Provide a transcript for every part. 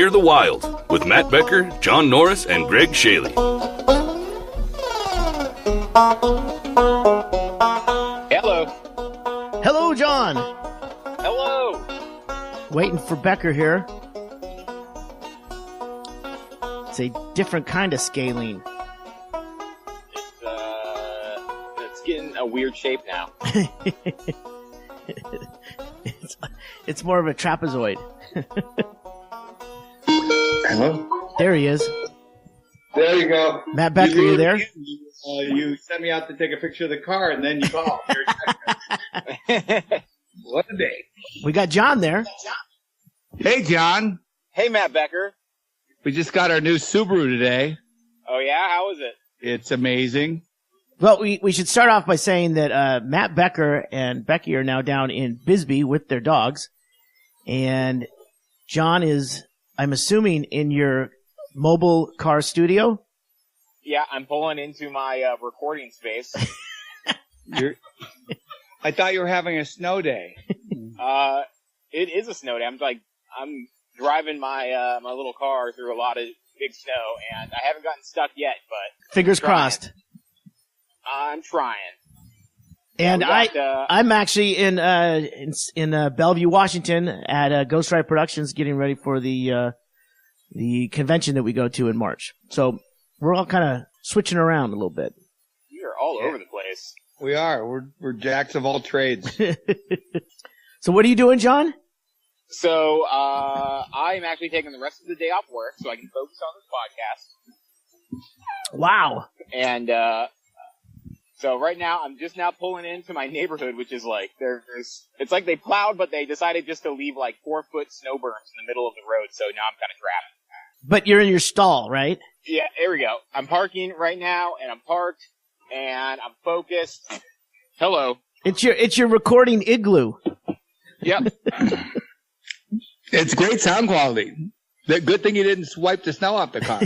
Fear the Wild with Matt Becker, John Norris, and Ggreg Chaille. Hello. Hello, John. Hello. Waiting for Becker here. It's a different kind of scaling. It's getting a weird shape now. It's more of a trapezoid. Hello? There he is. There you go. Matt Becker, you there? You sent me out to take a picture of the car, and then you called. What a day. We got John there. Hey, John. Hey, Matt Becker. We just got our new Subaru today. Oh, yeah? How is it? It's amazing. Well, we should start off by saying that Matt Becker and Becky are now down in Bisbee with their dogs. And John is, I'm assuming, in your mobile car studio? Yeah, I'm pulling into my recording space. I thought you were having a snow day. It is a snow day. I'm driving my my little car through a lot of big snow, and I haven't gotten stuck yet, but Fingers crossed. I'm trying. And yeah, I'm actually in Bellevue, Washington, at Ghost Ride Productions, getting ready for the convention that we go to in March. So we're all kind of switching around a little bit. You're all over the place. We are. We're jacks of all trades. So what are you doing, John? So I'm actually taking the rest of the day off work so I can focus on this podcast. Wow. And so right now I'm just now pulling into my neighborhood, which is like it's like they plowed, but they decided just to leave like 4-foot snow berms in the middle of the road. So now I'm kind of trapped. But you're in your stall, right? Yeah, there we go. I'm parking right now, and I'm parked, and I'm focused. Hello. It's your recording igloo. Yep. It's great sound quality. Good thing you didn't swipe the snow off the car.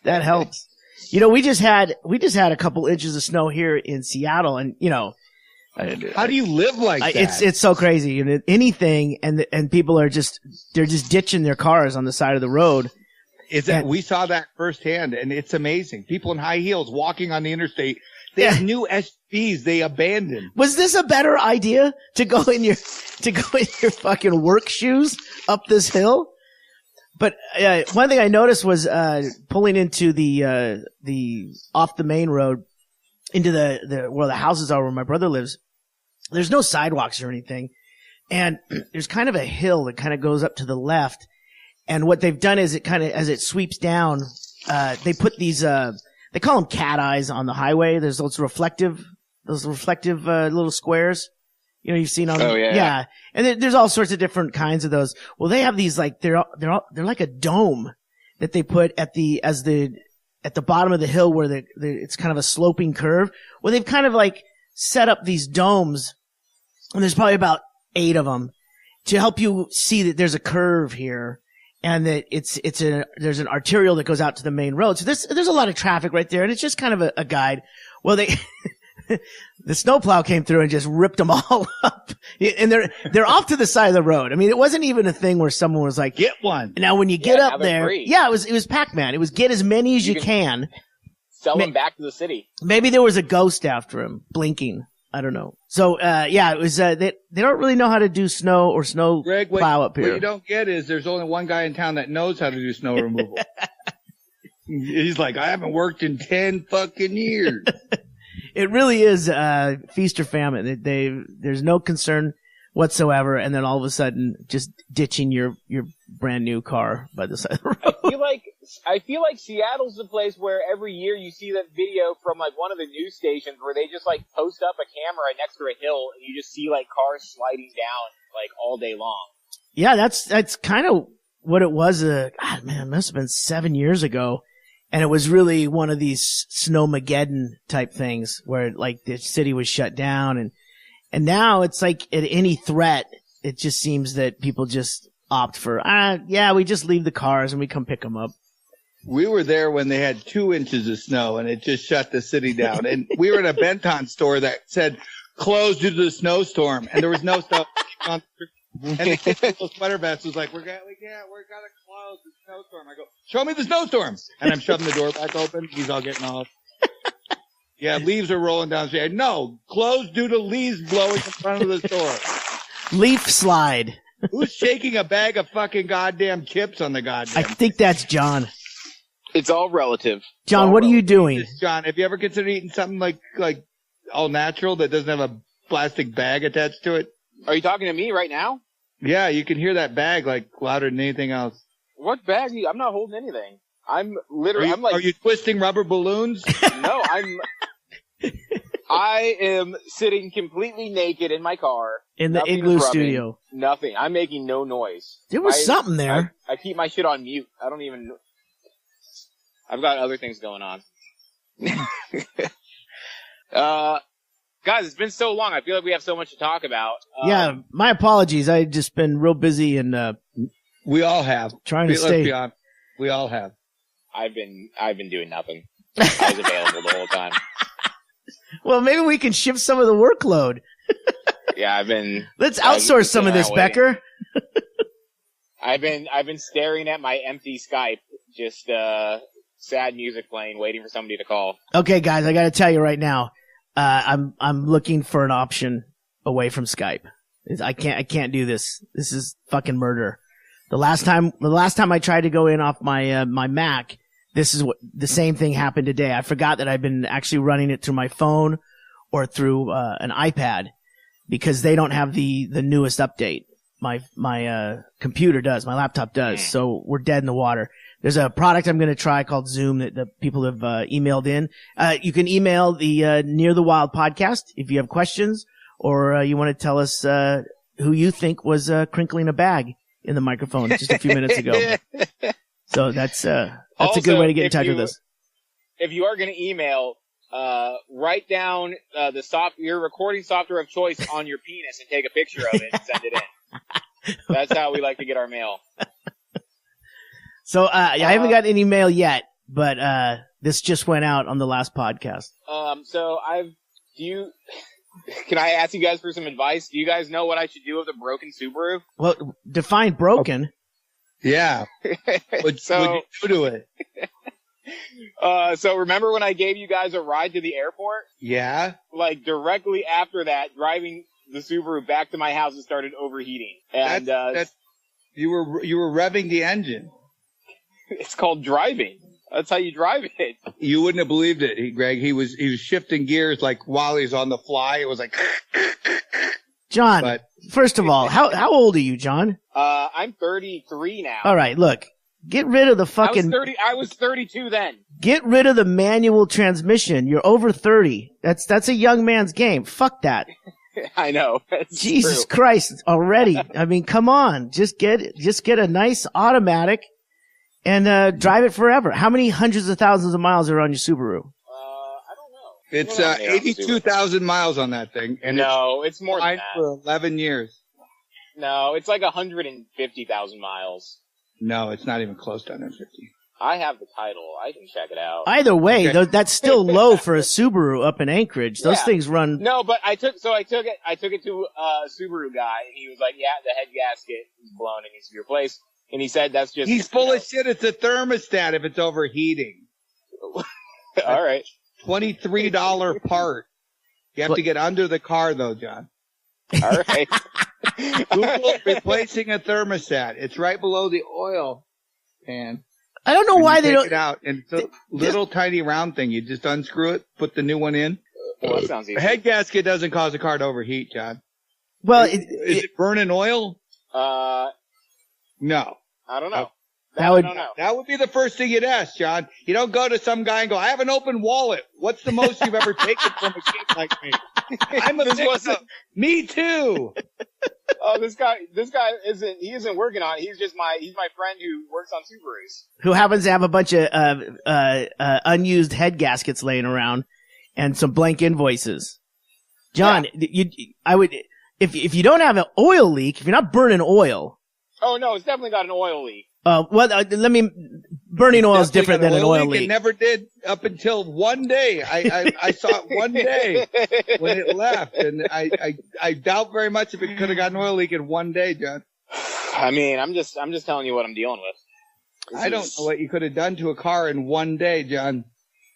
That helps. You know, we just had a couple inches of snow here in Seattle, and you know, how do you live like that? It's so crazy. You know, anything, and people are just ditching their cars on the side of the road. We saw that firsthand, and it's amazing. People in high heels walking on the interstate. They have new SUVs they abandoned. Was this a better idea to go in your fucking work shoes up this hill? But one thing I noticed was pulling into the off the main road into the where the houses are where my brother lives. There's no sidewalks or anything, and there's kind of a hill that kind of goes up to the left. And what they've done is it kind of, as it sweeps down, they put these they call them cat eyes on the highway. There's those reflective little squares. You know, you've seen on. Oh yeah. Yeah. And there's all sorts of different kinds of those. Well, they have these like they're like a dome that they put at the bottom of the hill where it's kind of a sloping curve. Well, they've kind of like set up these domes, and there's probably about 8 of them to help you see that there's a curve here. And that there's an arterial that goes out to the main road. So there's a lot of traffic right there, and it's just kind of a guide. Well, the snowplow came through and just ripped them all up. And they're off to the side of the road. I mean, it wasn't even a thing where someone was like, get one. Now when you get up there, free. yeah, it was Pac-Man. It was get as many as you can. Sell them back to the city. Maybe there was a ghost after him, blinking. I don't know. So, yeah, it was, they don't really know how to do snow or snow Ggreg, plow up here. What you don't get is there's only one guy in town that knows how to do snow removal. He's like, I haven't worked in 10 fucking years. It really is, feast or famine. There's no concern whatsoever. And then all of a sudden just ditching your brand new car by the side of the road. I feel like Seattle's the place where every year you see that video from like one of the news stations where they just like post up a camera next to a hill and you just see like cars sliding down like all day long. Yeah, that's kind of what it was. God, man, it must have been 7 years ago. And it was really one of these Snowmageddon type things where like the city was shut down. And now it's like at any threat, it just seems that people just opt for, we just leave the cars and we come pick them up. We were there when they had 2 inches of snow and it just shut the city down. And we were in a Benton store that said closed due to the snowstorm, and there was no stuff. And the kid with the sweater vest was like, we're gonna close the snowstorm. I go, show me the snowstorm. And I'm shoving the door back open. He's all getting off. Yeah, leaves are rolling down the stairs. No, closed due to leaves blowing in front of the store. Leaf slide. Who's shaking a bag of fucking goddamn chips on the goddamn? I think that's John. It's all relative. John, what are you doing? John, have you ever considered eating something like all natural that doesn't have a plastic bag attached to it? Are you talking to me right now? Yeah, you can hear that bag like louder than anything else. What bag? I'm not holding anything. I'm literally. Are you twisting rubber balloons? No, I am sitting completely naked in my car. In the Igloo studio. Nothing. I'm making no noise. There was something there. I keep my shit on mute. I don't even. I've got other things going on. Guys, it's been so long. I feel like we have so much to talk about. Yeah, my apologies. I've just been real busy and we all have. Trying to stay. Let's be honest. We all have. I've been doing nothing. I was available the whole time. Well, maybe we can shift some of the workload. Yeah, Let's outsource some of this, Becker. I've been staring at my empty Skype, just sad music playing, waiting for somebody to call. Okay, guys, I got to tell you right now, I'm looking for an option away from Skype. I can't do this. This is fucking murder. The last time I tried to go in off my my Mac, the same thing happened today. I forgot that I've been actually running it through my phone or through an iPad because they don't have the newest update. My computer does, my laptop does. So we're dead in the water. There's a product I'm going to try called Zoom that the people have emailed in. You can email the Near the Wild podcast if you have questions or you want to tell us who you think was crinkling a bag in the microphone just a few minutes ago. So that's also, a good way to get in touch with us. If you are going to email, write down your recording software of choice on your penis and take a picture of it and send it in. That's how we like to get our mail. So I haven't got any mail yet, but this just went out on the last podcast. Can I ask you guys for some advice? Do you guys know what I should do with a broken Subaru? Well, define broken. Yeah. What you do to it? So remember when I gave you guys a ride to the airport? Yeah. Like directly after that, driving the Subaru back to my house, it started overheating. And you were revving the engine. It's called driving. That's how you drive it. You wouldn't have believed it, Greg. He was shifting gears like while he's on the fly. It was like. John, first of all, how old are you, John? I'm 33 now. All right, look, get rid of the fucking. I was 32 then. Get rid of the manual transmission. You're over 30. That's a young man's game. Fuck that. I know. Jesus Christ, already. I mean, come on. Just get a nice automatic and drive it forever. How many hundreds of thousands of miles are on your Subaru? I don't know. It's 82,000 miles on that thing. And it's more than that. For 11 years. No, it's like 150,000 miles. No, it's not even close to 150. I have the title. I can check it out. Either way, that's still low for a Subaru up in Anchorage. Those things run. No, but I took it to a Subaru guy, and he was like, "Yeah, the head gasket is blown and needs to be replaced." And he said that's just. He's full of shit. It's a thermostat if it's overheating. All right. $23 part. You have to get under the car though, John. All right. Google replacing a thermostat. It's right below the oil pan. I don't know why they don't. Take it out, and it's a little tiny round thing. You just unscrew it, put the new one in. Well, that sounds easy. A head gasket doesn't cause a car to overheat, John. Well, is it burning oil? No. I don't know. That would be the first thing you'd ask, John. You don't go to some guy and go, "I have an open wallet. What's the most you've ever taken from a kid like me?" I'm a victim. Me too. Oh, this guy isn't working on it. He's my friend who works on Subarus. Who happens to have a bunch of unused head gaskets laying around and some blank invoices. John, if you don't have an oil leak, if you're not burning oil. Oh no, it's definitely got an oil leak. Let me Burning oil is Definitely different than an oil leak. It never did up until one day. I saw it one day when it left, and I doubt very much if it could have got an oil leak in one day, John. I mean, I'm just telling you what I'm dealing with. I don't know what you could have done to a car in one day, John.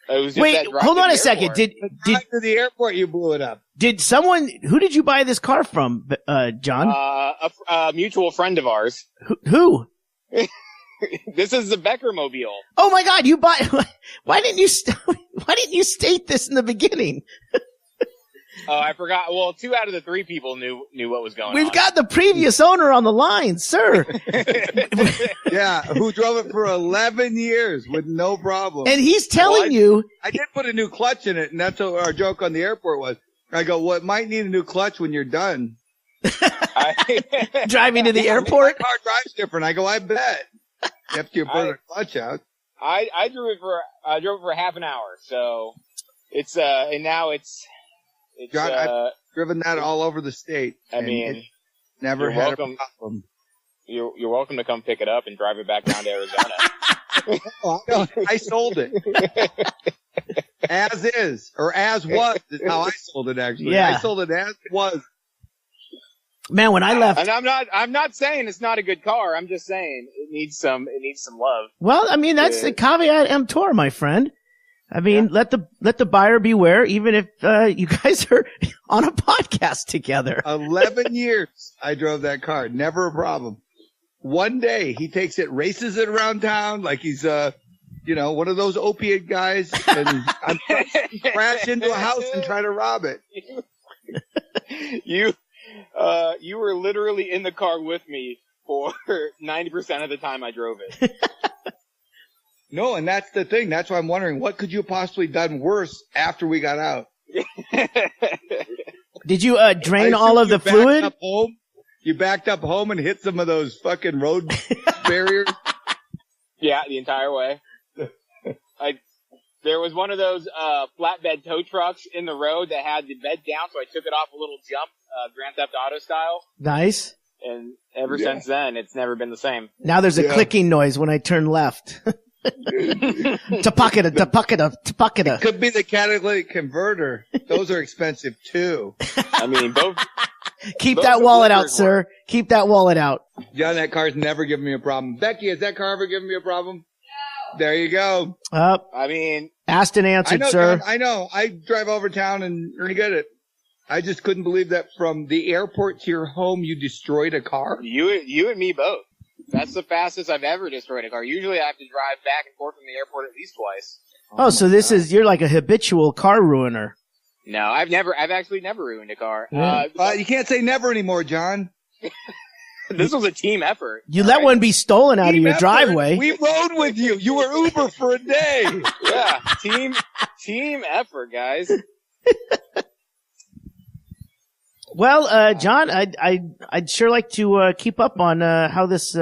It was just Wait, that drive hold to on the a second. airport. Did To the airport, you blew it up. who did you buy this car from, John? a mutual friend of ours. Who? This is the Becker Mobile. Oh my God! Why didn't you state this in the beginning? Oh, I forgot. Well, 2 out of the 3 people knew what was going on. We've got the previous owner on the line, sir. Yeah, who drove it for 11 years with no problem. And he's telling you. I did put a new clutch in it, and that's what our joke on the airport was. I go, well, it might need a new clutch when you're done. Driving to the airport? My car drives different. I go, I bet. After you put a clutch out. I drove it for half an hour, so it's and now it's John, I've driven that all over the state. I mean, never had a problem. You're welcome to come pick it up and drive it back down to Arizona. I sold it. As is, or as was, is how I sold it, actually. Yeah. I sold it as was. Man, when I left. And I'm not saying it's not a good car. I'm just saying it needs some love. Well, I mean, that's the caveat emptor, my friend. I mean, let the buyer beware, even if you guys are on a podcast together. 11 years I drove that car, never a problem. One day he takes it, races it around town like he's one of those opiate guys, and I'm crash into a house and try to rob it. You were literally in the car with me for 90% of the time I drove it. No, and that's the thing. That's why I'm wondering, what could you have possibly done worse after we got out? Did you drain all of the fluid? You backed up home and hit some of those fucking road barriers? Yeah, the entire way. There was one of those flatbed tow trucks in the road that had the bed down, so I took it off a little jump, Grand Theft Auto style. Nice. And ever since then, it's never been the same. Now there's a clicking noise when I turn left. Tapakita. It could be the catalytic converter. Those are expensive too. I mean, both. Keep that wallet out, sir. Keep that wallet out. John, that car's never given me a problem. Becky, has that car ever given me a problem? No. There you go. I mean, asked and answered, sir. John, I know. I drive over town and get it. I just couldn't believe that from the airport to your home, you destroyed a car. You and me both. That's the fastest I've ever destroyed a car. Usually I have to drive back and forth from the airport at least twice. Oh, so this is, you're like a habitual car ruiner. No, I've actually never ruined a car. Yeah. You can't say never anymore, John. This was a team effort. You let one be stolen out of your driveway. We rode with you. You were Uber for a day. Yeah, team effort, guys. Well, John, I'd sure like to keep up on how this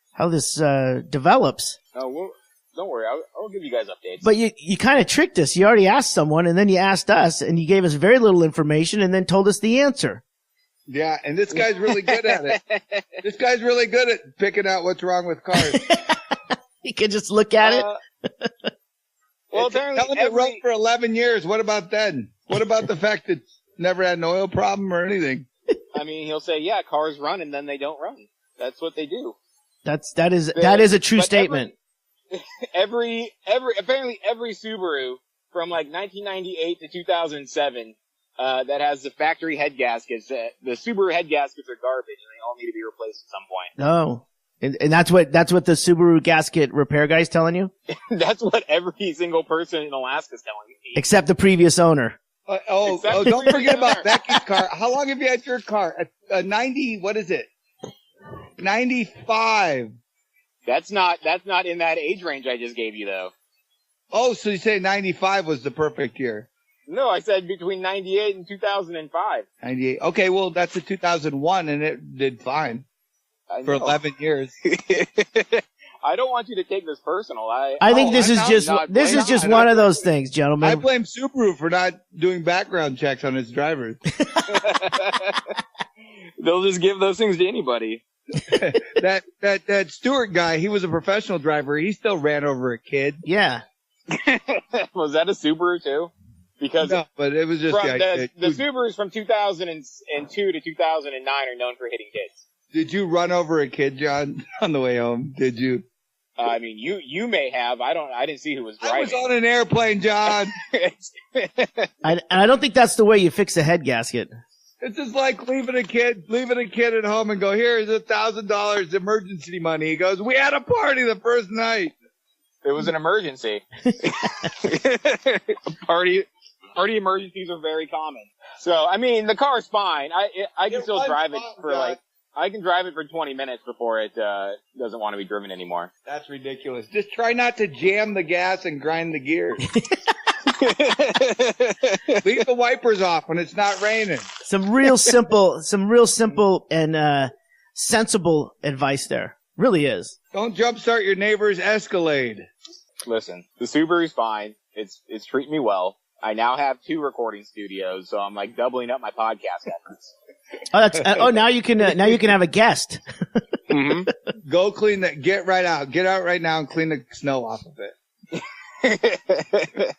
develops. Oh, well, don't worry, I'll give you guys updates. But you kind of tricked us. You already asked someone, and then you asked us, and you gave us very little information, and then told us the answer. Yeah, and this guy's really good at it. This guy's really good at picking out what's wrong with cars. You can just look at it. Well, apparently, tell him it rode for 11 years. What about then? What about the fact that never had an oil problem or anything? I mean, he'll say, "Yeah, cars run, and then they don't run. That's what they do." That is a true statement. Apparently every Subaru from like 1998 to 2007 that has the factory head gaskets, the Subaru head gaskets are garbage, and they all need to be replaced at some point. Oh. And that's what the Subaru gasket repair guy's telling you? That's what every single person in Alaska's telling me. Except the previous owner. Don't forget about Becky's car. How long have you had your car? A 90, what is it? 95. That's not in that age range I just gave you, though. Oh, so you say 95 was the perfect year? No, I said between 98 and 2005. 98. Okay, well, that's a 2001, and it did fine for 11 years. I don't want you to take this personal. I think this is just one of those things, gentlemen. I blame Subaru for not doing background checks on its drivers. They'll just give those things to anybody. that Stewart guy, he was a professional driver. He still ran over a kid. Yeah. Was that a Subaru too? Because no, but it was just the Subarus from 2002 to 2009 are known for hitting kids. Did you run over a kid, John, on the way home? Did you? I mean, you may have. I didn't see who was driving. I was on an airplane, John. I don't think that's the way you fix a head gasket. It's just like leaving a kid at home and go, here's $1,000 emergency money. He goes, we had a party the first night. It was an emergency. Party emergencies are very common. So, I mean, the car's fine. I can still drive it for I can drive it for 20 minutes before it doesn't want to be driven anymore. That's ridiculous. Just try not to jam the gas and grind the gears. Leave the wipers off when it's not raining. Some real simple and sensible advice there. Really is. Don't jumpstart your neighbor's Escalade. Listen, the Subaru's fine. It's treating me well. I now have 2 recording studios, so I'm like doubling up my podcast efforts. Now you can have a guest. Mm-hmm. Go clean that. Get out right now and clean the snow off of it.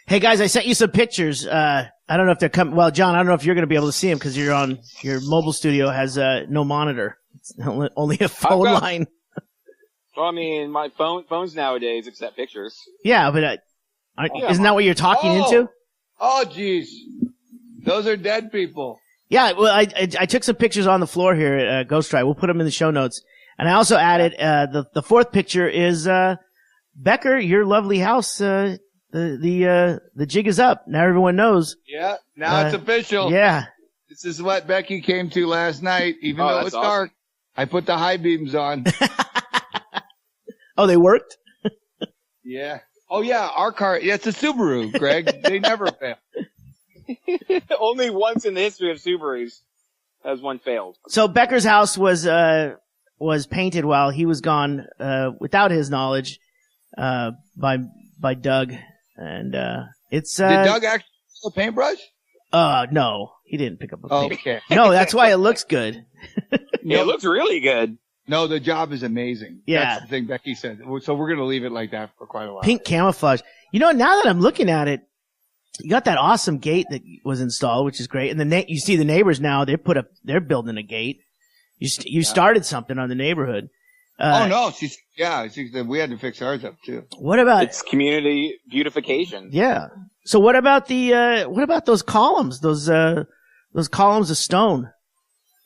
Hey guys, I sent you some pictures. I don't know if they're coming. Well, John, I don't know if you're going to be able to see them because you're on your mobile studio has no monitor. It's only a phone line. Well, I mean, my phones nowadays accept pictures. Yeah, but isn't that what you're talking into? Oh, jeez. Those are dead people. Yeah, well, I took some pictures on the floor here at Ghost Drive. We'll put them in the show notes. And I also added the 4th picture is Becker, your lovely house. The jig is up. Now everyone knows. Yeah, now it's official. Yeah. This is what Becky came to last night, even though it was dark. I put the high beams on. Oh, they worked? Yeah. Oh, yeah, our car. Yeah, it's a Subaru, Greg. They never fail. Only once in the history of Subarus has one failed. So Becker's house was painted while he was gone, without his knowledge, by Doug. And, it's, Did Doug actually use a paintbrush? No, he didn't pick up a paint. Okay. No, that's why it looks good. It looks really good. No, the job is amazing. Yeah. That's the thing Becky said. So we're going to leave it like that for quite a while. Pink camouflage. You know, now that I'm looking at it, you got that awesome gate that was installed, which is great. And you see the neighbors now, they're building a gate. You started something on the neighborhood. No, we had to fix ours up too. What about it's community beautification? Yeah. So what about those columns? Those columns of stone?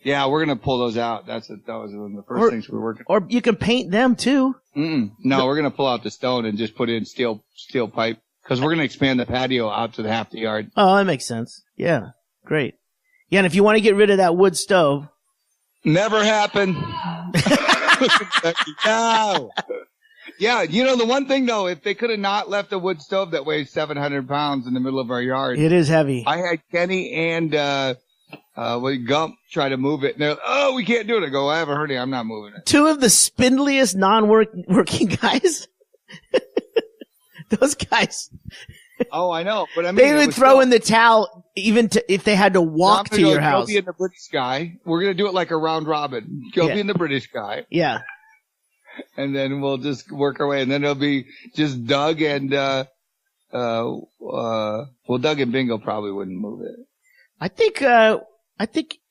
Yeah, we're gonna pull those out. That was one of the first things we were working. Or you can paint them too. No, we're gonna pull out the stone and just put in steel pipe because we're gonna expand the patio out to half the yard. Oh, that makes sense. Yeah, great. Yeah, and if you want to get rid of that wood stove, never happened. No. Yeah, the one thing though, if they could have not left a wood stove that weighs 700 pounds in the middle of our yard, it is heavy. I had Kenny and Gump try to move it, and they're like, "Oh, we can't do it." I go, "I haven't heard it. I'm not moving it." 2 of the spindliest working guys. Those guys. Oh, I know, but I mean, they would throw in the towel even if they had to walk to your house. Go be in the British guy. We're gonna do it like a round robin. Go be in the British guy. Yeah. And then we'll just work our way, and then it'll be just Doug and Doug and Bingo probably wouldn't move it. I think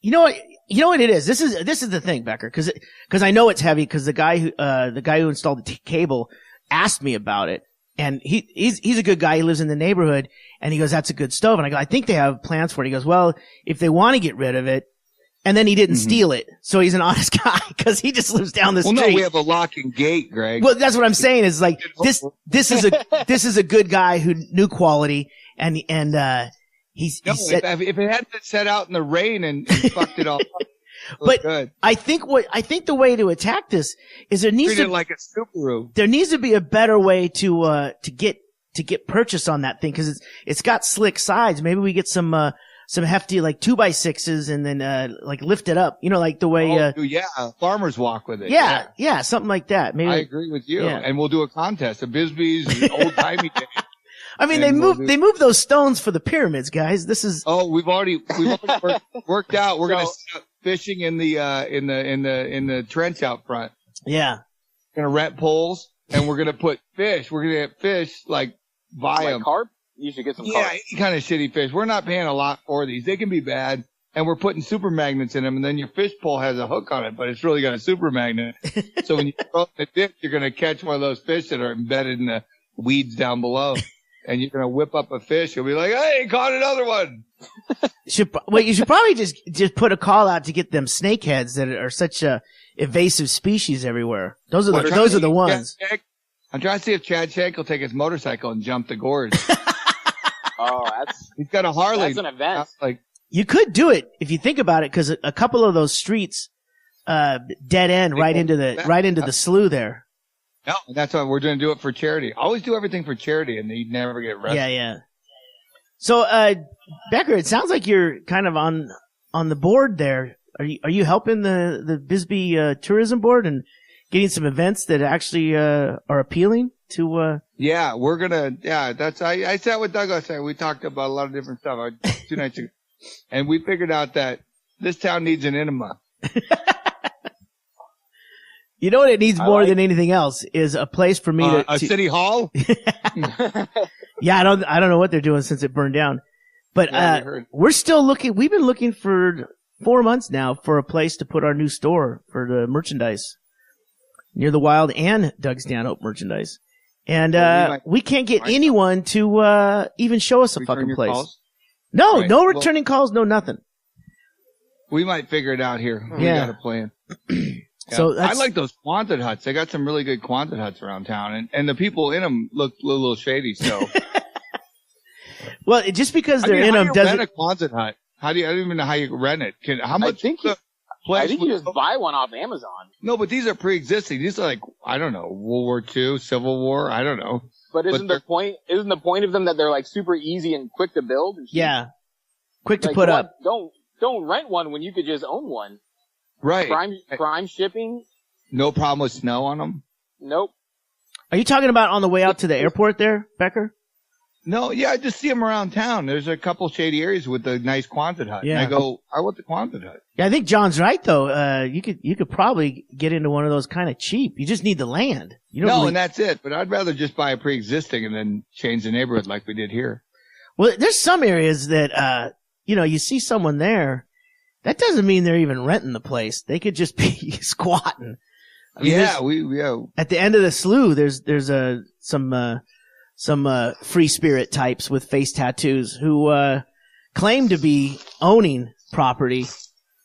you know what it is. This is the thing, Becker, because I know it's heavy because the guy who installed the cable asked me about it, and he's a good guy. He lives in the neighborhood, and he goes, "That's a good stove." And I go, "I think they have plans for it." He goes, "Well, if they want to get rid of it," and then he didn't steal it, so he's an honest guy because he just lives down the street. Well, no, we have a lock and gate, Greg. Well, that's what I'm saying. Is like this is a good guy who knew quality, and he said, if it hadn't been set out in the rain and fucked it all up, but good. I think the way to attack this is there needs Treat to it like a Subaru. There needs to be a better way to get purchase on that thing because it's got slick sides. Maybe we get some hefty like 2x6s and then like lift it up. Like the way farmers walk with it. Yeah, something like that. Maybe I agree with you. Yeah. And we'll do a contest of Bisbee's old timey days. I mean, they moved those stones for the pyramids, guys. This is we've already worked out. We're fishing in the trench out front. Yeah. We're gonna rent poles and we're gonna put fish. We're gonna get fish like buy them. Like carp? You should get some carp. Yeah, kind of shitty fish. We're not paying a lot for these. They can be bad. And we're putting super magnets in them, and then your fish pole has a hook on it, but it's really got a super magnet. So when you throw the dip, you're going to catch one of those fish that are embedded in the weeds down below. And you're going to whip up a fish. You'll be like, hey, caught another one. You should probably just put a call out to get them snakeheads that are such a evasive species everywhere. Those are the ones. I'm trying to see if Chad Shank will take his motorcycle and jump the gorge. He's got a Harley. That's an event. You could do it if you think about it, because a couple of those streets dead end right into the slough there. No, that's why we're going to do it for charity. Always do everything for charity, and you never get arrested. Yeah. So, Becker, it sounds like you're kind of on the board there. Are you helping the Bisbee Tourism Board and getting some events that actually are appealing to? Yeah, we're gonna. Yeah, that's. I sat with Doug last night. We talked about a lot of different stuff 2 nights ago. And we figured out that this town needs an enema. You know what it needs more than anything else is a place for me to city hall. Yeah, I don't know what they're doing since it burned down, but we're still looking. We've been looking for 4 months now for a place to put our new store for the merchandise near the Wild and Doug Stanhope merchandise, and we can't get anyone to even show us a fucking place. Calls? No, no returning calls, no nothing. We might figure it out here. We got a plan. So I like those Quonset huts. They got some really good Quonset huts around town, and the people in them look a little shady. So, well, just because they're in them doesn't. Rent a Quonset hut? I don't even know how you rent it. How much? I think you just buy one off Amazon. No, but these are pre-existing. These are like, I don't know, World War II, Civil War. I don't know. But isn't the point of them that they're like super easy and quick to build? Yeah. Quick to put up. Don't rent one when you could just own one. Right. Prime shipping. No problem with snow on them? Nope. Are you talking about on the way out to the airport there, Becker? No, yeah, I just see them around town. There's a couple shady areas with a nice Quonset hut. Yeah. And I go, I want the Quonset hut. Yeah, I think John's right though. You could probably get into one of those kind of cheap. You just need the land. And that's it. But I'd rather just buy a pre-existing and then change the neighborhood like we did here. Well, there's some areas that, you see someone there. That doesn't mean they're even renting the place. They could just be squatting. I mean, at the end of the slough, there's some free spirit types with face tattoos who claim to be owning property,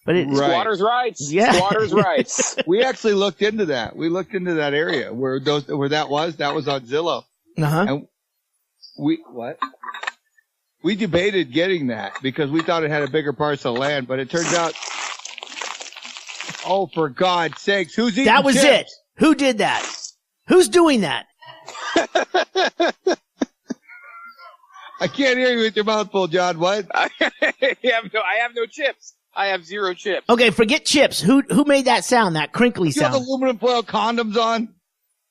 but it's squatters' rights. Yeah, squatters' rights. We actually looked into that. We looked into that area where that was on Zillow. And we debated getting that because we thought it had a bigger parcel of land, but it turns out, oh, for God's sakes, who's eating that was chips? It. Who did that? Who's doing that? I can't hear you with your mouth full, John. What? I have no chips. I have 0 chips. Okay, forget chips. Who made that sound? That crinkly sound? You have aluminum foil condoms on?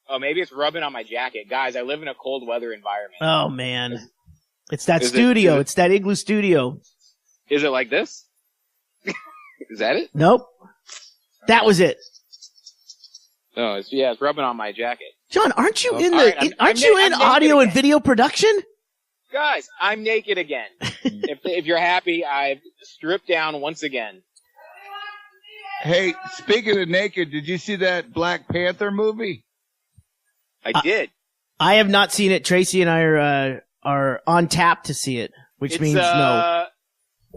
Oh, maybe it's rubbing on my jacket. Guys, I live in a cold weather environment. Oh, man. It's that studio. It's that igloo studio. Is it like this? Is that it? Nope. That was it. Oh, it's rubbing on my jacket. John, aren't you in audio and video production? Guys, I'm naked again. if you're happy, I've stripped down once again. Hey, speaking of naked, did you see that Black Panther movie? I did. I have not seen it. Tracy and I are on tap to see it, which means no.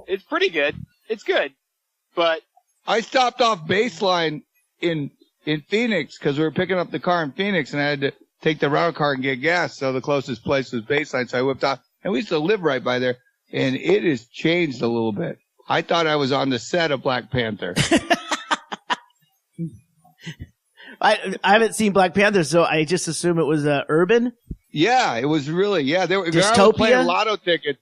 It's pretty good. It's good, but I stopped off Baseline in Phoenix because we were picking up the car in Phoenix, and I had to take the rental car and get gas. So the closest place was Baseline, so I whipped off. And we used to live right by there, and it has changed a little bit. I thought I was on the set of Black Panther. I haven't seen Black Panther, so I just assume it was urban. Yeah, it was really, They were playing lotto tickets.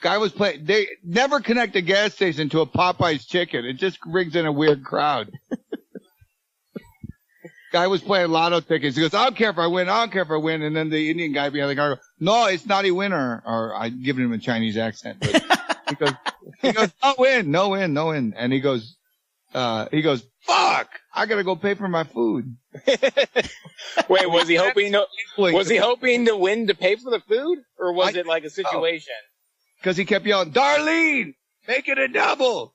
Guy was playing. They never connect a gas station to a Popeye's chicken. It just brings in a weird crowd. Guy was playing lotto tickets. He goes, I don't care if I win. I don't care if I win. And then the Indian guy behind the car goes, no, it's not a winner. Or I'm giving him a Chinese accent. But he goes, no win. And he goes, he goes, fuck, I gotta go pay for my food. Wait, was he hoping to win to pay for the food? Or was it like a situation? Because he kept yelling, Darlene, make it a double.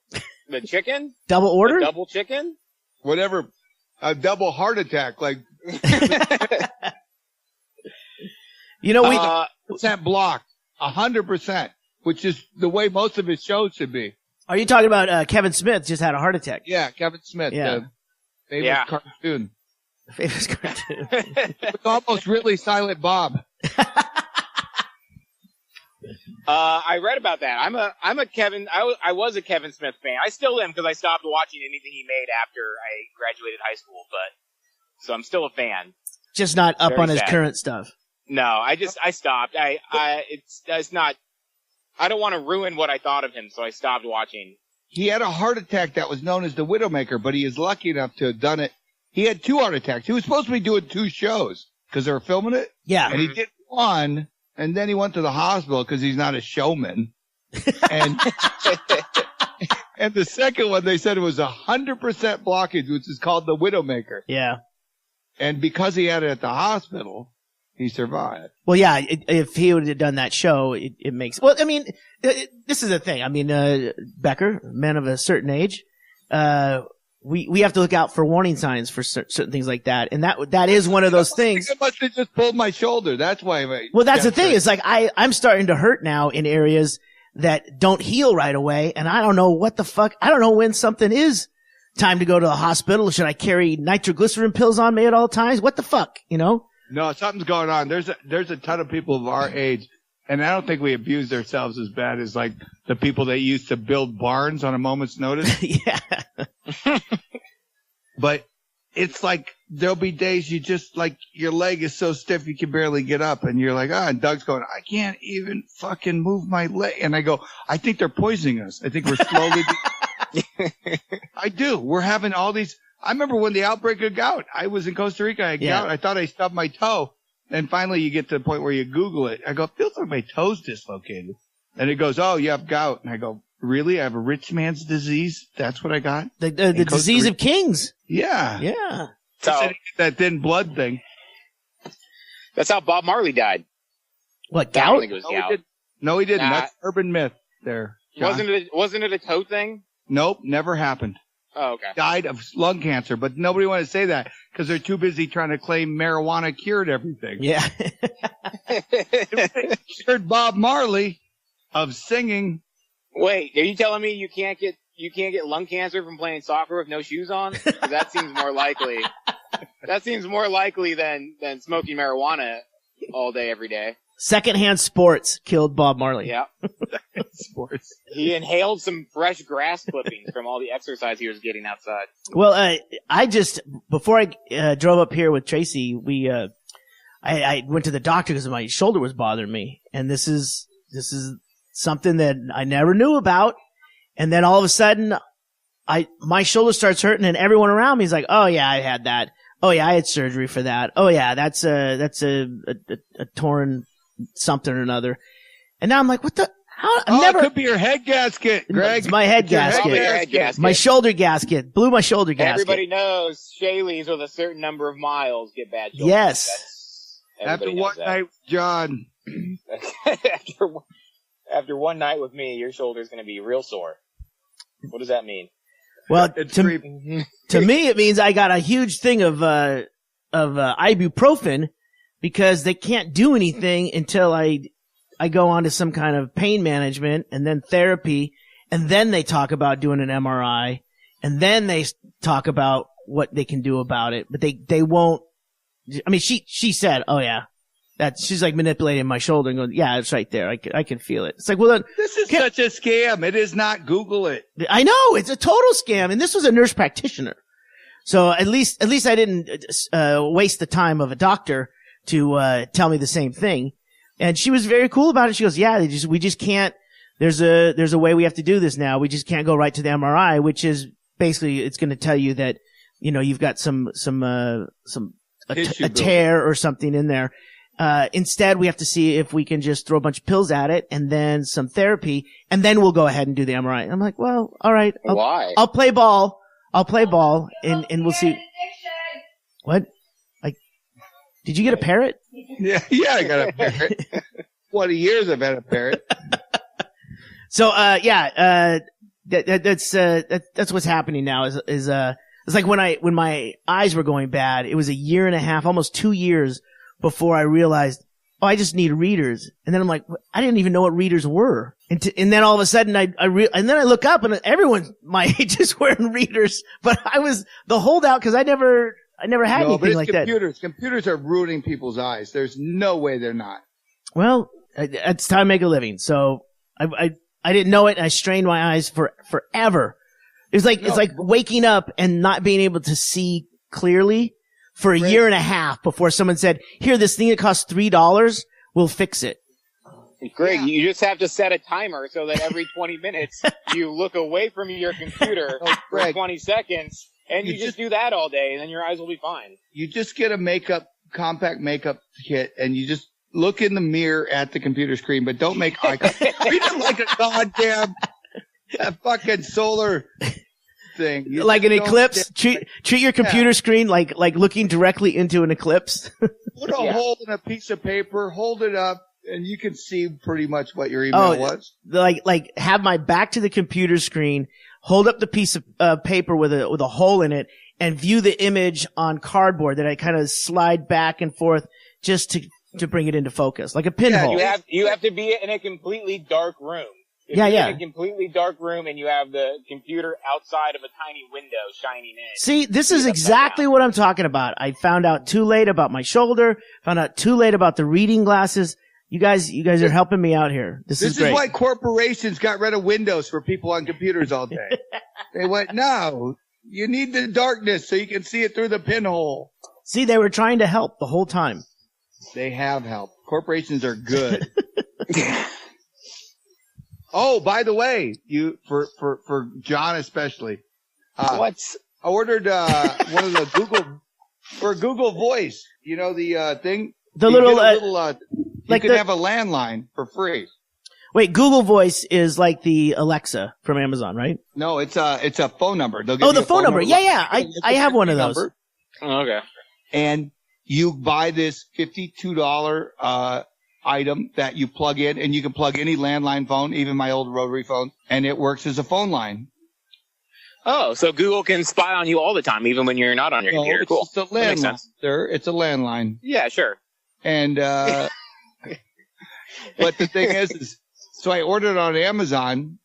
The chicken? Double order? The double chicken? Whatever. A double heart attack. Like, you know, we, percent blocked. 100%, which is the way most of his shows should be. are you talking about, Kevin Smith just had a heart attack? Yeah, Kevin Smith. Yeah. Famous cartoon. Famous cartoon. It's almost really Silent Bob. I read about that. I was a Kevin Smith fan. I still am because I stopped watching anything he made after I graduated high school, so I'm still a fan. Just not up Very on his sad. current stuff. No, I stopped. It's not, I don't want to ruin what I thought of him, so I stopped watching. He had a heart attack that was known as the Widowmaker, but he is lucky enough to have done it. He had 2 heart attacks. He was supposed to be doing 2 shows because they were filming it. Yeah. And he did one, and then he went to the hospital because he's not a showman. And and the second one, they said it was 100% blockage, which is called the Widowmaker. Yeah. And because he had it at the hospital, he survived. Well, yeah, if he would have done that show, it makes, well, I mean, this is the thing. I mean, Becker, men of a certain age, we have to look out for warning signs for certain things like that. And that is one of those things. I must have just pulled my shoulder. That's why. Well, that's the thing. It's like, I'm starting to hurt now in areas that don't heal right away. And I don't know what the fuck. I don't know when something is time to go to the hospital. Should I carry nitroglycerin pills on me at all times? What the fuck, you know? No, something's going on. There's a ton of people of our age, and I don't think we abuse ourselves as bad as like the people that used to build barns on a moment's notice. Yeah. But it's like there'll be days you just like your leg is so stiff you can barely get up, and you're like, and Doug's going, I can't even fucking move my leg, and I go, I think they're poisoning us. I think we're slowly. I do. We're having all these. I remember when the outbreak of gout, I was in Costa Rica, I had gout. I thought I stubbed my toe. And finally you get to the point where you Google it. I go, feels like my toe's dislocated. And it goes, oh, you have gout. And I go, really? I have a rich man's disease? That's what I got? The disease of kings. Yeah. Yeah. So, that thin blood thing. that's how Bob Marley died. What, I gout? don't think it was gout. No, he didn't. Nah. That's urban myth there. John. Wasn't it a toe thing? Nope, never happened. Oh, okay. Died of lung cancer, but nobody wanted to say that because they're too busy trying to claim marijuana cured everything. Yeah. Cured Bob Marley of singing. Wait, are you telling me you can't get lung cancer from playing soccer with no shoes on? 'Cause that seems more likely. That seems more likely than smoking marijuana all day every day. Secondhand sports killed Bob Marley. Yeah. Sports. He inhaled some fresh grass clippings from all the exercise he was getting outside. Well, before I drove up here with Tracy, I went to the doctor because my shoulder was bothering me. And this is something that I never knew about. And then all of a sudden, my shoulder starts hurting and everyone around me is like, oh yeah, I had that. Oh yeah, I had surgery for that. Oh yeah, that's a torn something or another. And now I'm like, what the? It could be your head gasket, Greg. It's my head gasket. Head gasket. My shoulder gasket. Blew my shoulder gasket. Everybody knows Chaille's with a certain number of miles get bad shoulders. Yes. After one night, John. After one night with me, your shoulder's going to be real sore. What does that mean? Well, to me, it means I got a huge thing of ibuprofen because they can't do anything until I go on to some kind of pain management and then therapy, and then they talk about doing an MRI, and then they talk about what they can do about it. But they won't. I mean, she said, "Oh yeah." She's like manipulating my shoulder and going, yeah, it's right there. I can feel it. It's like, well, then. This is such a scam. It is not. Google it. I know. It's a total scam. And this was a nurse practitioner. So at least I didn't, waste the time of a doctor to, tell me the same thing. And she was very cool about it. She goes, yeah, we just can't, there's a way we have to do this now. We just can't go right to the MRI, which is basically, it's going to tell you that, you know, you've got a tear or something in there. Instead, we have to see if we can just throw a bunch of pills at it and then some therapy, and then we'll go ahead and do the MRI. I'm like, well, all right. Why? I'll play ball. I'll play ball and we'll see. What? Like, did you get a parrot? Yeah, I got a parrot. 20 years I've had a parrot. So, that's what's happening now is it's like when my eyes were going bad, it was a year and a half, almost 2 years before I realized, I just need readers. And then I'm like, I didn't even know what readers were. And then all of a sudden and then I look up and everyone my age is wearing readers, but I was the holdout because I never had anything like computers. That. Computers are ruining people's eyes. There's no way they're not. Well, it's time to make a living. So I didn't know it. And I strained my eyes forever. It's like waking up and not being able to see clearly for a year and a half before someone said, here, this thing that costs $3, we'll fix it. Greg, you just have to set a timer so that every 20 minutes you look away from your computer for 20 seconds and you just do that all day and then your eyes will be fine. You just get a compact makeup kit and you just look in the mirror at the computer screen, but don't make eye contact. Treat it like a goddamn fucking solar thing. Like an eclipse. Treat your computer screen like looking directly into an eclipse. Put a hole in a piece of paper, hold it up, and you can see pretty much what your email was. Like have my back to the computer screen, hold up the piece of paper with a hole in it, and view the image on cardboard that I kind of slide back and forth just to bring it into focus, like a pinhole. You have to be in a completely dark room. If you're in a completely dark room and you have the computer outside of a tiny window shining in. See, this is exactly what I'm talking about. I found out too late about my shoulder, found out too late about the reading glasses. You guys are helping me out here. This is great. This is why corporations got rid of Windows for people on computers all day. They went, no, you need the darkness so you can see it through the pinhole. See, they were trying to help the whole time. They have helped. Corporations are good. Oh, by the way, for John especially, I ordered one of the Google Voice. You know the thing. The you like can have a landline for free. Wait, Google Voice is like the Alexa from Amazon, right? No, it's a phone number. The phone number. Yeah. I have one of those. Oh, okay. And you buy this $52 item that you plug in, and you can plug any landline phone, even my old rotary phone, and it works as a phone Oh, so Google can spy on you all the time, even when you're not on your computer. Cool. It's a landline, sir. It's a landline. Yeah, sure. And but the thing is, so I ordered it on Amazon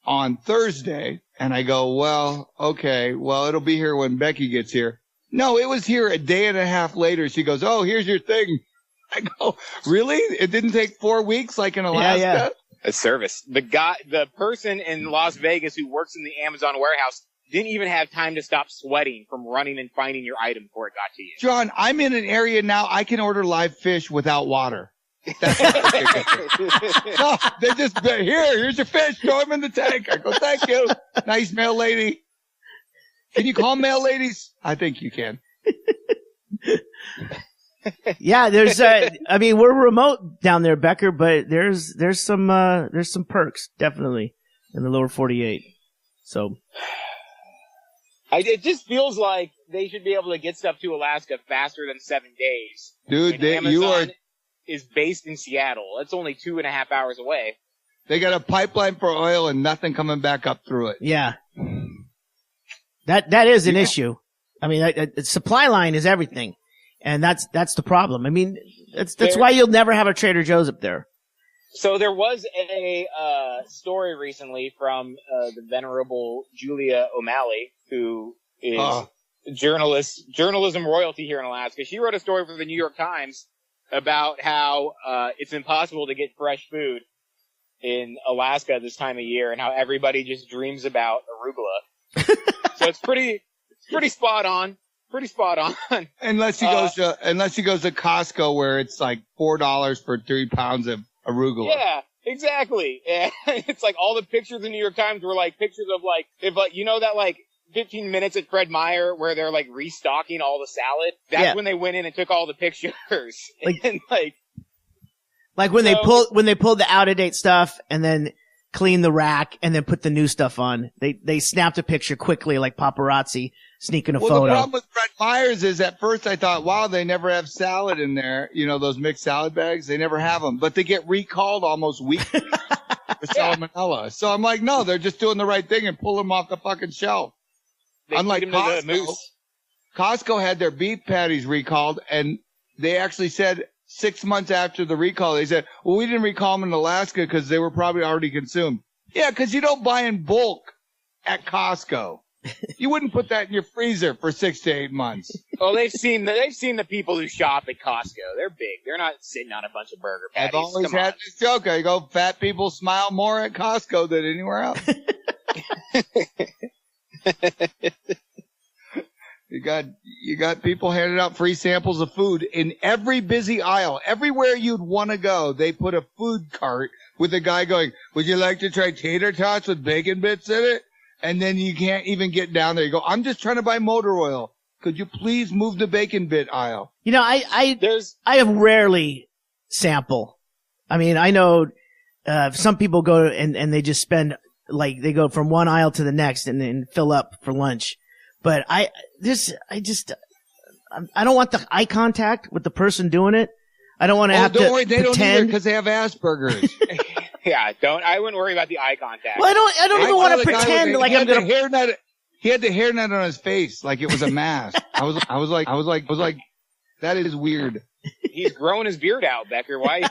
on Thursday, and I go, well, okay, it'll be here when Becky gets here. No, it was here a day and a half later. She goes, oh, here's your thing. I go, really? It didn't take 4 weeks like in Alaska? Yeah. A service. The person in Las Vegas who works in the Amazon warehouse didn't even have time to stop sweating from running and finding your item before it got to you. John, I'm in an area now I can order live fish without water. That's no, they just, here's your fish. Throw them in the tank. I go, thank you. Nice mail lady. Can you call mail ladies? I think you can. Yeah, there's we're remote down there, Becker, but there's some perks definitely in the lower 48. So it just feels like they should be able to get stuff to Alaska faster than 7 days. Dude, Amazon is based in Seattle. That's only 2.5 hours away. They got a pipeline for oil and nothing coming back up through it. Yeah. That is an issue. I mean, supply line is everything. And that's the problem. I mean, that's why you'll never have a Trader Joe's up there. So there was a story recently from the venerable Julia O'Malley, who is journalism royalty here in Alaska. She wrote a story for the New York Times about how it's impossible to get fresh food in Alaska this time of year, and how everybody just dreams about arugula. So it's pretty spot on. Pretty spot on. Unless he goes to Costco where it's like $4 for 3 pounds of arugula. Yeah, exactly. And it's like all the pictures in the New York Times were like pictures of like, if like, you know that like 15 minutes at Fred Meyer where they're like restocking all the salad? That's when they went in and took all the pictures. Like, and like when they pulled the out of date stuff and then clean the rack, and then put the new stuff on. They snapped a picture quickly, like paparazzi sneaking a photo. The problem with Fred Meyer's is at first I thought, wow, they never have salad in there. You know, those mixed salad bags, they never have them, but they get recalled almost weekly for salmonella. So I'm like, no, they're just doing the right thing and pull them off the fucking shelf. Unlike Costco had their beef patties recalled, and they actually said 6 months after the recall, they said, well, we didn't recall them in Alaska because they were probably already consumed. Yeah, because you don't buy in bulk at Costco. You wouldn't put that in your freezer for 6 to 8 months. Well, they've seen the people who shop at Costco. They're big. They're not sitting on a bunch of burger patties. I've always had this joke. I go, fat people smile more at Costco than anywhere else. You got people handing out free samples of food in every busy aisle. Everywhere you'd want to go, they put a food cart with a guy going, would you like to try tater tots with bacon bits in it? And then you can't even get down there. You go, I'm just trying to buy motor oil. Could you please move the bacon bit aisle? You know, I have rarely sample. I mean, I know, some people go and they just spend, like, they go from one aisle to the next and then fill up for lunch. But I don't want the eye contact with the person doing it. I don't want to have to don't worry, they pretend. don't either because they have Asperger's. Yeah, I wouldn't worry about the eye contact. Well, I don't even want to pretend like I'm gonna. He had the hairnet on his face like it was a mask. I was like, that is weird. He's growing his beard out, Becker. Why?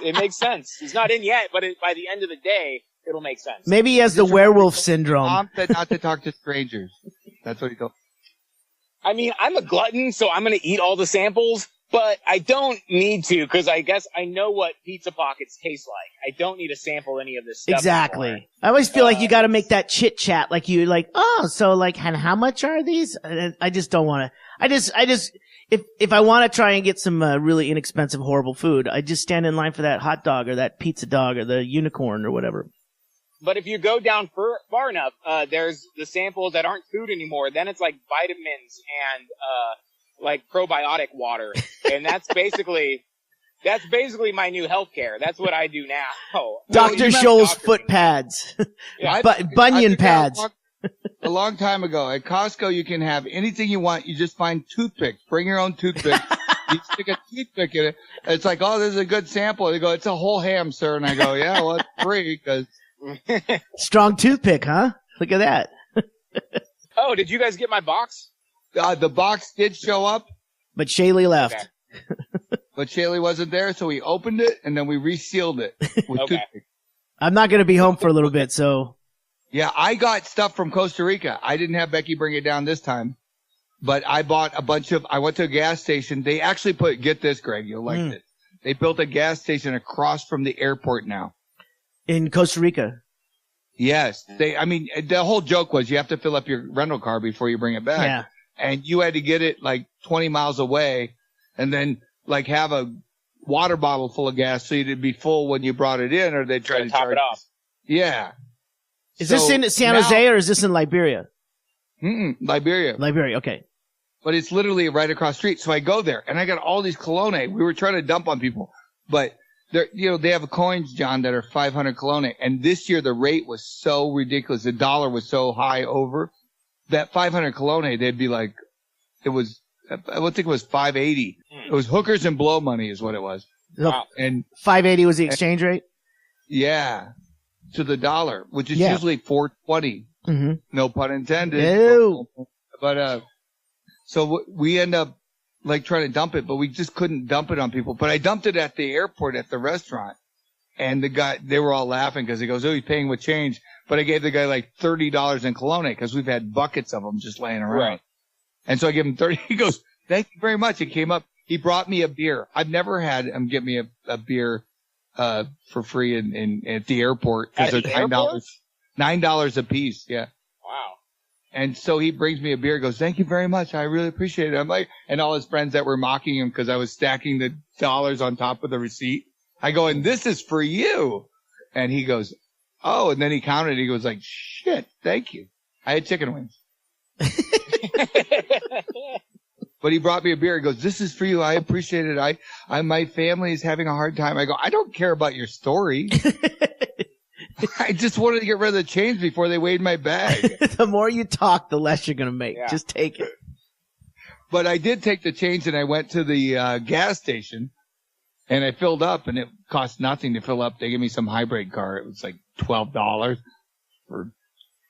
It makes sense. He's not in yet, but by the end of the day, it'll make sense. Maybe he has the werewolf syndrome. Mom said not to talk to strangers. That's what he told. I mean, I'm a glutton, so I'm going to eat all the samples, but I don't need to because I guess I know what Pizza Pockets taste like. I don't need to sample any of this stuff. Exactly. Anymore. I always feel like you got to make that chit chat, like you like, oh, so like, and how much are these? I just don't want to. If I want to try and get some really inexpensive, horrible food, I just stand in line for that hot dog or that pizza dog or the unicorn or whatever. But if you go down far enough, there's the samples that aren't food anymore. Then it's like vitamins and like probiotic water, and that's basically my new healthcare. That's what I do now. Dr. Scholl's foot pads, Yeah. bunion pads. A long time ago at Costco, you can have anything you want. You just find toothpicks. Bring your own toothpick. You stick a toothpick in it. It's like, oh, this is a good sample. They go, it's a whole ham, sir. And I go, yeah, well, it's free because. Strong toothpick, huh? Look at that. Oh, did you guys get my box? The box did show up. But Chaille left. Okay. But Chaille wasn't there, so we opened it and then we resealed it with toothpick. I'm not going to be home for a little bit, so. Yeah, I got stuff from Costa Rica. I didn't have Becky bring it down this time, but I bought I went to a gas station. They actually get this, Greg, you'll like this. They built a gas station across from the airport now. In Costa Rica. Yes. The whole joke was you have to fill up your rental car before you bring it back. Yeah. And you had to get it like 20 miles away and then like have a water bottle full of gas so you'd be full when you brought it in or they'd try to top it off. Yeah. Is this in San Jose or is this in Liberia? Liberia. Liberia, okay. But it's literally right across the street. So I go there and I got all these cologne. We were trying to dump on people, but they have coins, John, that are 500 cologne. And this year the rate was so ridiculous. The dollar was so high over that 500 cologne. They'd be like, I would think it was 580. It was hookers and blow money is what it was. Wow. And 580 was the exchange rate? Yeah. To the dollar, which is usually 420. Mm-hmm. No pun intended. Ew. But, so we end up like trying to dump it, but we just couldn't dump it on people. But I dumped it at the airport at the restaurant. And they were all laughing because he goes, oh, he's paying with change. But I gave the guy like $30 in cologne because we've had buckets of them just laying around. Right. And so I give him 30. He goes, thank you very much. It came up. He brought me a beer. I've never had him get me a beer, for free at the airport because they're $9 a piece. Yeah. Wow. And so he brings me a beer, goes, thank you very much. I really appreciate it. I'm like, and all his friends that were mocking him because I was stacking the dollars on top of the receipt. I go, and this is for you. And he goes, oh, and then he counted. He goes like, shit, thank you. I had chicken wings. But he brought me a beer. He goes, this is for you. I appreciate it. My family is having a hard time. I go, I don't care about your story. I just wanted to get rid of the change before they weighed my bag. The more you talk, the less you're going to make. Yeah. Just take it. But I did take the change and I went to the gas station and I filled up and it cost nothing to fill up. They gave me some hybrid car. It was like $12 for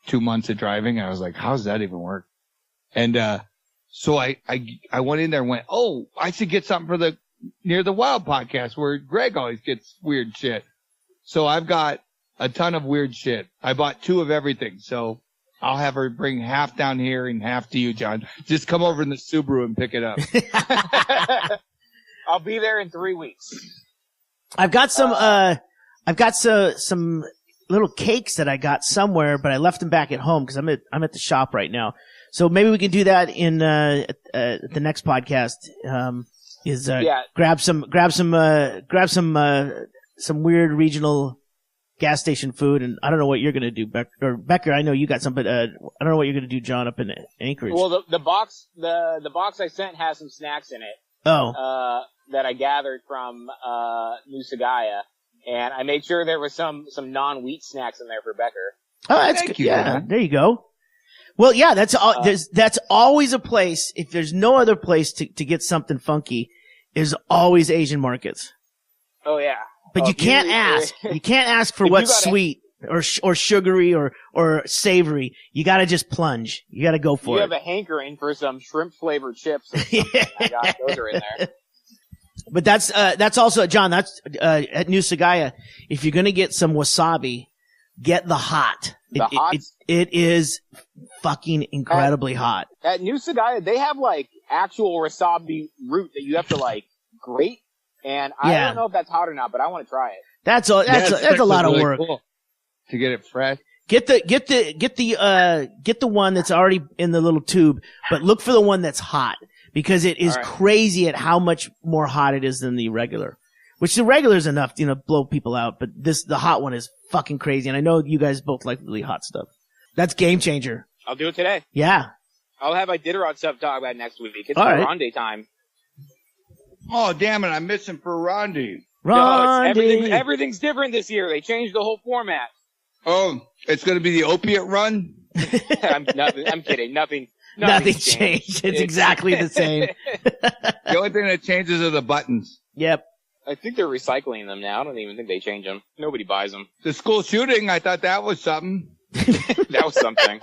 2 months of driving. I was like, how does that even work? And so I went in there and went, oh, I should get something for near the Wild podcast where Ggreg always gets weird shit. So I've got a ton of weird shit. I bought 2 of everything. So I'll have her bring half down here and half to you, John. Just come over in the Subaru and pick it up. I'll be there in 3 weeks. I've got some little cakes that I got somewhere, but I left them back at home because I'm at the shop right now. So maybe we can do that in the next podcast. Grab some weird regional gas station food, and I don't know what you're gonna do, Becker. I know you got some, but I don't know what you're gonna do, John, up in Anchorage. Well, the box I sent has some snacks in it. Oh. That I gathered from New Sagaya, and I made sure there was some non-wheat snacks in there for Becker. Oh, that's good. Yeah, there you go. Well, yeah, that's always a place. If there's no other place to get something funky, is always Asian markets. Oh yeah. But you can't ask. You can't ask for what's sweet or sugary or savory. You got to just plunge. You got to go for it. You have a hankering for some shrimp flavored chips. Yeah. Those are in there. But that's also, John, that's at New Sagaya. If you're gonna get some wasabi, get the hot. It is fucking incredibly hot. At New Sagaya, they have like actual wasabi root that you have to like grate. And I don't know if that's hot or not, but I want to try it. That's a lot of really work cool to get it fresh. Get the one that's already in the little tube, but look for the one that's hot because it is crazy at how much more hot it is than the regular. Which the regular is enough, blow people out, but the hot one is fucking crazy. And I know you guys both like really hot stuff. That's game changer. I'll do it today. Yeah. I'll have my Ditterod stuff to talk about next week. It's Ronde time. Oh, damn it. I'm missing for Ronde. Everything's different this year. They changed the whole format. Oh, it's going to be the opiate run? I'm kidding. Nothing changed. It's exactly the same. The only thing that changes are the buttons. Yep. I think they're recycling them now. I don't even think they change them. Nobody buys them. The school shooting, I thought that was something. That was something.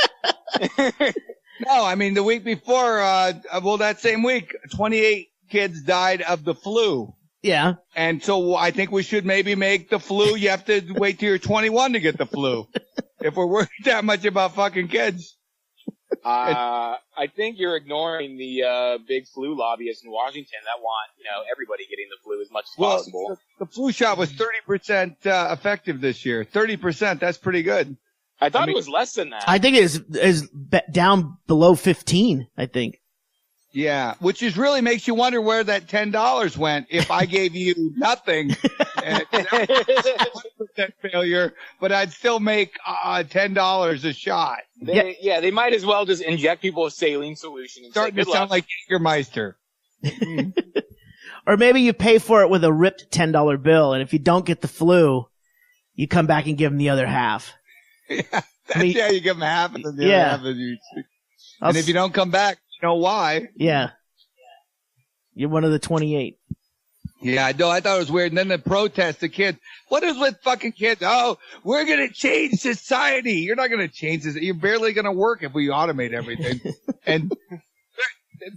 No, I mean, the week before, that same week, 28 kids died of the flu. Yeah. And so I think we should maybe make the flu, you have to wait till you're 21 to get the flu. If we're worried that much about fucking kids. I think you're ignoring the big flu lobbyists in Washington that want, everybody getting the flu as much as possible. The flu shot was 30% effective this year. 30%, that's pretty good. I thought it was less than that. I think it is down below 15, I think. Yeah, which really makes you wonder where that $10 went if I gave you nothing. And that was 100% failure, but I'd still make $10 a shot. They might as well just inject people with saline solution. And starting to sound like Jägermeister. Or maybe you pay for it with a ripped $10 bill, and if you don't get the flu, you come back and give them the other half. Yeah, you give them half, and then the other half is you. And if you don't come back, you know why? Yeah. You're one of the 28. Yeah, I know. I thought it was weird. And then the protest, the kids. What is with fucking kids? Oh, we're going to change society. You're not going to change this. You're barely going to work if we automate everything.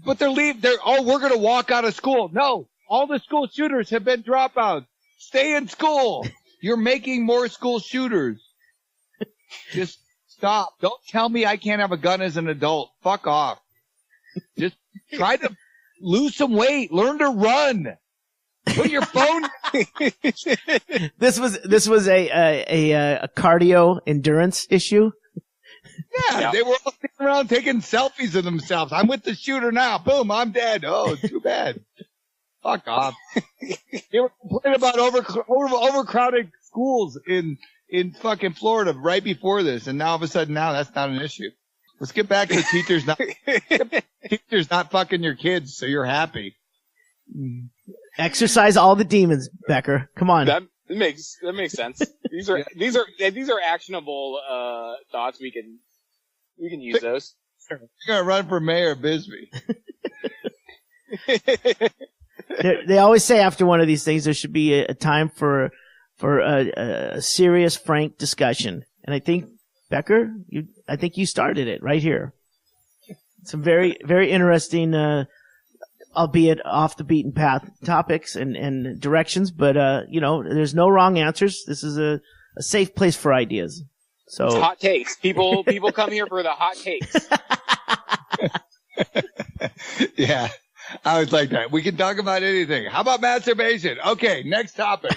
But we're going to walk out of school. No, all the school shooters have been dropouts. Stay in school. You're making more school shooters. Just stop. Don't tell me I can't have a gun as an adult. Fuck off. Just try to lose some weight. Learn to run. Put your phone. This was a cardio endurance issue. Yeah, they were all sitting around taking selfies of themselves. I'm with the shooter now. Boom, I'm dead. Oh, too bad. Fuck off. They were complaining about overcrowded schools in fucking Florida right before this, and now all of a sudden that's not an issue. Let's get back to teachers not fucking your kids, so you're happy. Exercise all the demons, Becker. Come on. That makes sense. These are actionable thoughts. We can use those. You're gonna run for mayor of Bisbee. They always say after one of these things there should be a time for a serious, frank discussion. And I think Becker, you started it right here. Some very, very interesting, albeit off the beaten path topics and directions, but there's no wrong answers. This is a safe place for ideas. So it's hot takes. People come here for the hot takes. Yeah. I always like that. We can talk about anything. How about masturbation? Okay, next topic.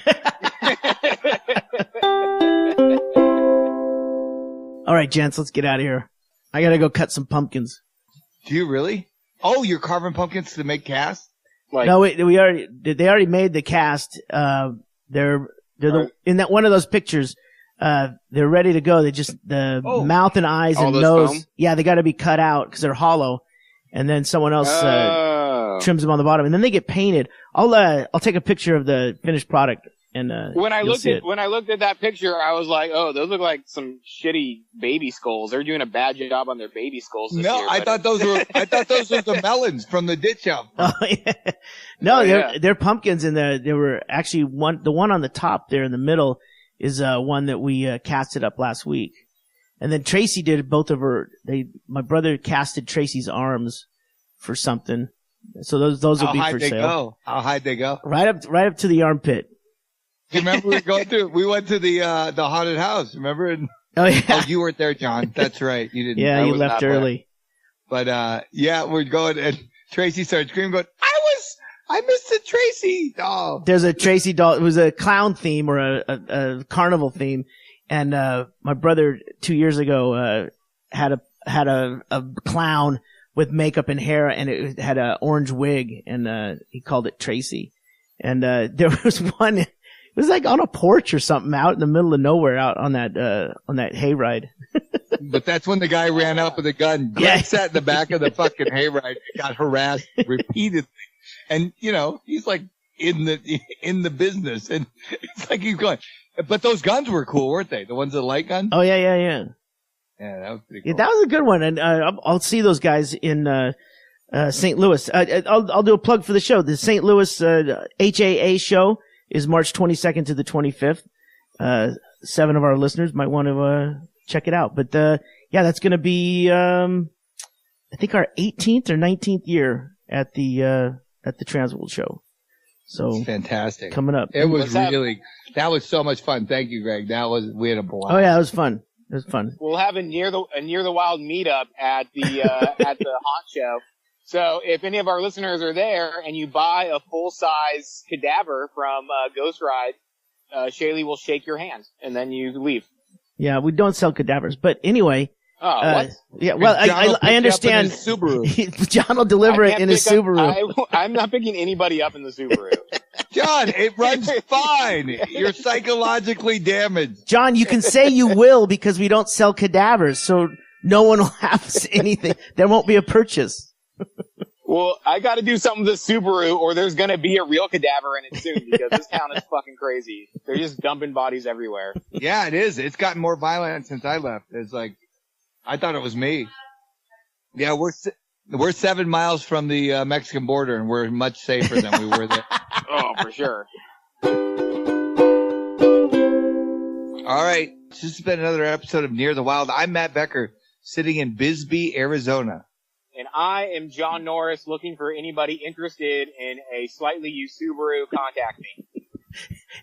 All right, gents, let's get out of here. I gotta go cut some pumpkins. Do you really? Oh, you're carving pumpkins to make cast? No, they already made the cast. They're in that one of those pictures. They're ready to go. They just mouth and eyes and nose. Foam? Yeah, they got to be cut out because they're hollow, and then someone else trims them on the bottom, and then they get painted. I'll take a picture of the finished product. And when I looked at that picture, I was like, "Oh, those look like some shitty baby skulls. They're doing a bad job on their baby skulls." This year, I thought those were the melons from the ditch out. Oh, yeah. No, they're pumpkins, and they were actually the one on the top there in the middle is one that we casted up last week, and then Tracy did both of her. My brother casted Tracy's arms for something, so those will be for sale. How high they go? Right up to the armpit. You remember we went to the haunted house, remember? Oh, yeah. Oh, you weren't there, John. That's right. You didn't. Yeah, you left early. But, we're going, and Tracy started screaming, going, I missed the Tracy doll. There's a Tracy doll. It was a clown theme or a carnival theme. And, my brother 2 years ago, had a clown with makeup and hair, and it had an orange wig, and, he called it Tracy. And, there was one, it was like on a porch or something out in the middle of nowhere out on that hayride. But that's when the guy ran up with a gun. Ggreg sat in the back of the fucking hayride and got harassed repeatedly. And, he's like in the business. And it's like he's going, but those guns were cool, weren't they? The ones that light guns? Oh, yeah. Yeah, that was pretty cool. Yeah, that was a good one. And, I'll see those guys in, St. Louis. I'll do a plug for the show. The St. Louis, HAA show is March 22nd to the 25th. 7 of our listeners might want to check it out. But that's going to be I think our 18th or 19th year at the Transworld show. So it's fantastic. Coming up. It was that was so much fun. Thank you, Greg. We had a blast. Oh yeah, it was fun. It was fun. We'll have a near the wild meetup at the at the haunt show. So if any of our listeners are there and you buy a full-size cadaver from Ghost Ride, Chaille will shake your hand, and then you leave. Yeah, we don't sell cadavers. But anyway. What? Yeah, well, I understand. John will deliver it in his Subaru. I'm not picking anybody up in the Subaru. John, it runs fine. You're psychologically damaged. John, you can say you will because we don't sell cadavers, so no one will have anything. There won't be a purchase. Well, I got to do something with the Subaru, or there's going to be a real cadaver in it soon because this town is fucking crazy. They're just dumping bodies everywhere. Yeah, it is. It's gotten more violent since I left. It's like, I thought it was me. Yeah, we're 7 miles from the Mexican border, and we're much safer than we were there. Oh, for sure. All right, this has been another episode of Near the Wild. I'm Matt Becker, sitting in Bisbee, Arizona. And I am John Norris, looking for anybody interested in a slightly used Subaru. Contact me.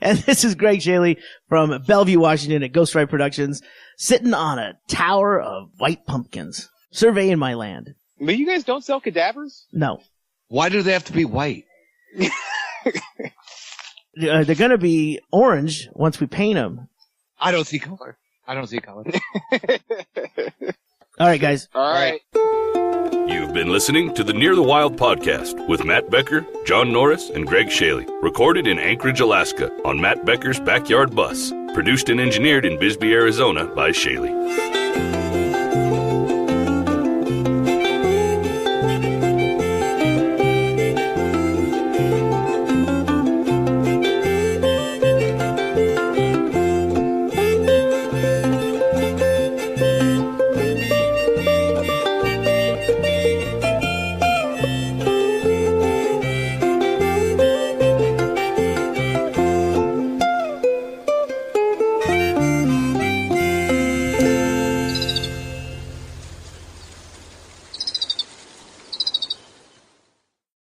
And this is Ggreg Chaille from Bellevue, Washington at Ghost Ride Productions, sitting on a tower of white pumpkins, surveying my land. But you guys don't sell cadavers? No. Why do they have to be white? They're going to be orange once we paint them. I don't see color. All right, guys. All right. You've been listening to the Near the Wild podcast with Matt Becker, John Norris, and Ggreg Chaille. Recorded in Anchorage, Alaska on Matt Becker's backyard bus. Produced and engineered in Bisbee, Arizona by Chaille.